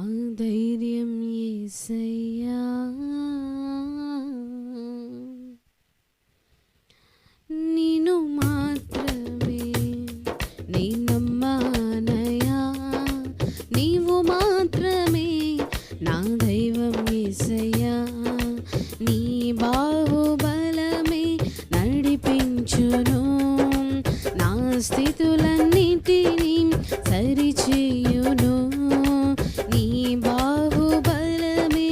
ధైర్యం యేసయ్యా, నిన్ను మాత్రమే నీ నమ్మానయా, నీవు మాత్రమే నా దైవం యేసయ్యా. నీ బాహుబలమే నడిపించును, నా స్థితులన్నిటినీ సరిచేయును. నీ బాహుబలమే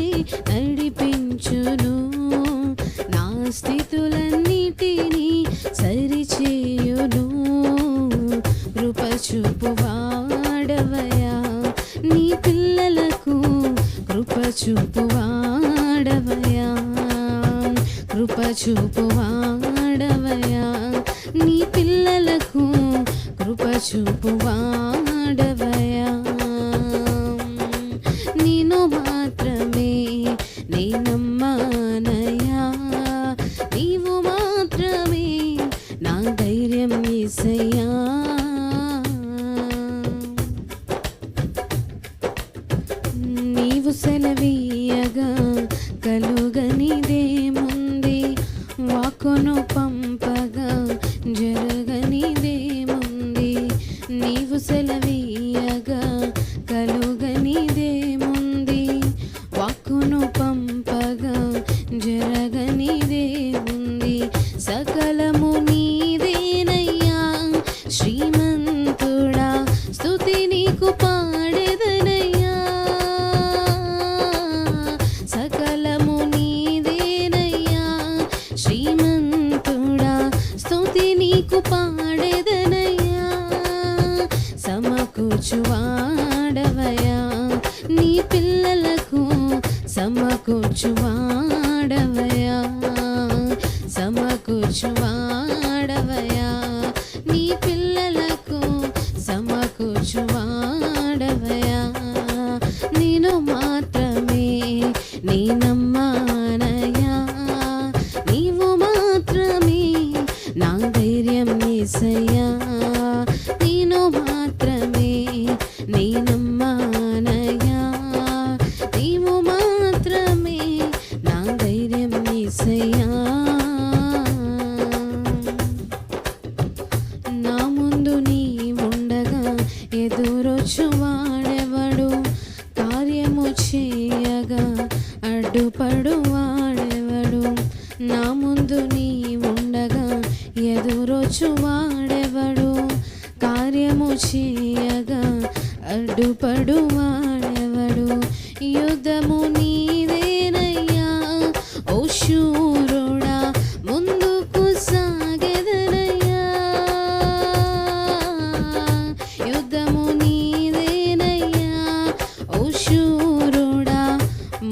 నడిపించును, నా స్థితులన్నిటినీ సరిచేయును. కృప చూపువాడవయా, నీ పిల్లలకు కృప చూపువాడవయా, కృప చూపువాడవయా, నీ పిల్లలకు కృప చూపువాడవయా. నిన్ను మాత్రమే నీ నమ్మానయా, నీవు మాత్రమే నా ధైర్యం యేసయ్యా. నీవు సెలవీయగా కలుగనిదేముంది, వాక్కును పంపగా జరగనిదేముంది. నీవు సెలవీయగా కలుగనిదేముంది, వాక్కును పంపగా జరగనిదేముంది. సకలము నీదేనయ్యా శ్రీమంతుడా, స్తుతి నీకు పాడెదనయ్యా. సకలము నీదేనయ్యా శ్రీమంతుడా, స్తుతి నీకు పాడెదనయ్యా. సమకూర్చువాడవయా, నీ పిల్లలకు సమకూర్చువాడవయా, సమకూర్చువాడవయా, నీ పిల్లలకు సమకూర్చువాడవయా. నిన్ను మాత్రమే నీ నమ్మానయా, నీవు మాత్రమే నా ధైర్యం యేసయ్యా. నిన్ను మాత్రమే నీ నమ్మానయా, నీవు మాత్రమే నా ధైర్యం యేసయ్యా. నా ముందు నీ ఉండగా ఎదురొచ్చువాడెవడు, కార్యము చేయగా అడ్డుపడువాడెవడు. నా ముందు నీ ఉండగా ఎదురొచ్చువాడెవడు, కార్యము చేయగా అడ్డుపడువాడెవడు. యుద్ధము నీదేనయ్యా ఓ శూరుడా, ముందుకు సాగెదనయ్యా. యుద్ధము నీదేనయ్యా ఓ శూరుడా,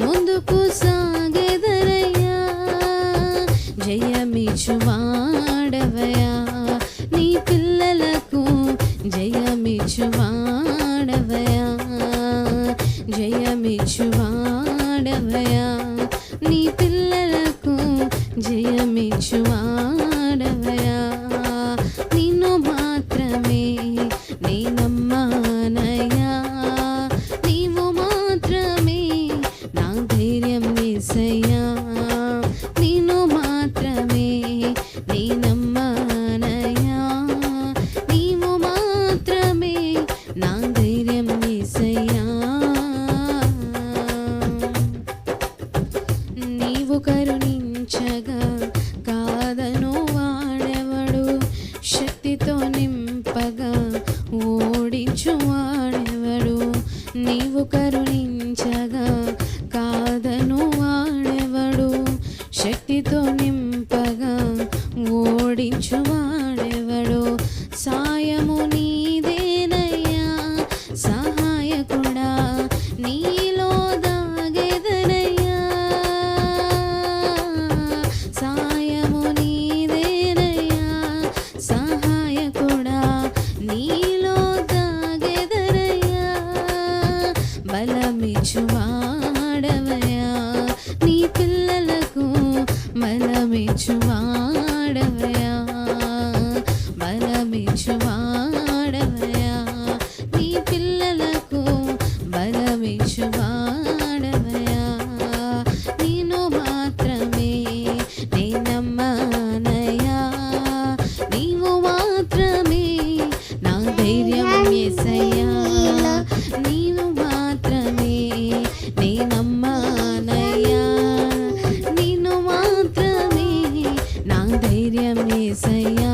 ముందుకు సాగెదనయ్యా. జయమిచ్చువాడవయా, నీ పిల్లలకు జయమిచ్చువాడవయా, జయమిచ్చువాడవయా, నీ పిల్లలకు జయమిచ్చువాడవయా. నిన్ను మాత్రమే నీ నమ్మానయా, నీవు మాత్రమే నా ధైర్యం యేసయ్యా. నిన్ను మాత్రమే నీ నమ్మానయా, నీవు మాత్రమే నా ధైర్యం యేసయ్యా. నీవు కరుణించగా కాదను వాడెవడు, శక్తితో నింపగా ఓడించువాడెవడు. నీవు కరుణించగా కాదను వాడెవడు, శక్తితో నింపగా ఓడించువాడెవడు. సాయము నీదేనయ్యా సహాయకుడా, నీలో దాగెదనయ్యా. సాయము నీదేనయ్యా సహాయకుడా, నీలో దాగెదనయ్యా. బలమిచ్చువాడవయా, నీ పిల్లలకు బలమిచ్చువాడవయా, బలమిచ్చువాడవయా, నీ పిల్లలకు బలమి నడిపించువాడవయా నిన్ను మాత్రమే నే నమ్మానయ్యా నీవు మాత్రమే నా ధైర్యం యేసయ్యా నీవు మాత్రమే నే నమ్మానయ్యా నిన్ను మాత్రమే నా ధైర్యం యేసయ్యా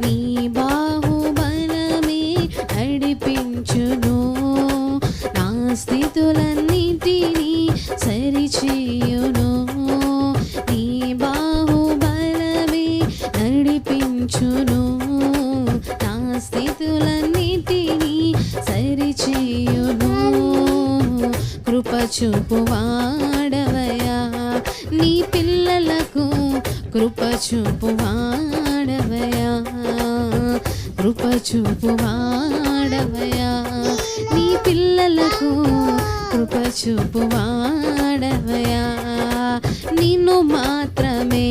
నీ బాహుబలమే నడిపించును నా స్థితులన్నిటినీ సరిచేయును నీ బాహుబలమే నడిపించును నా స్థితులన్నిటినీ సరిచేయును కృప చూపువాడవయా నీ పిల్లలకు కృప చూపువాడవయా కృప చూపువాడవయా నీ పిల్లలకు కృప చూపువాడవయా నిన్ను మాత్రమే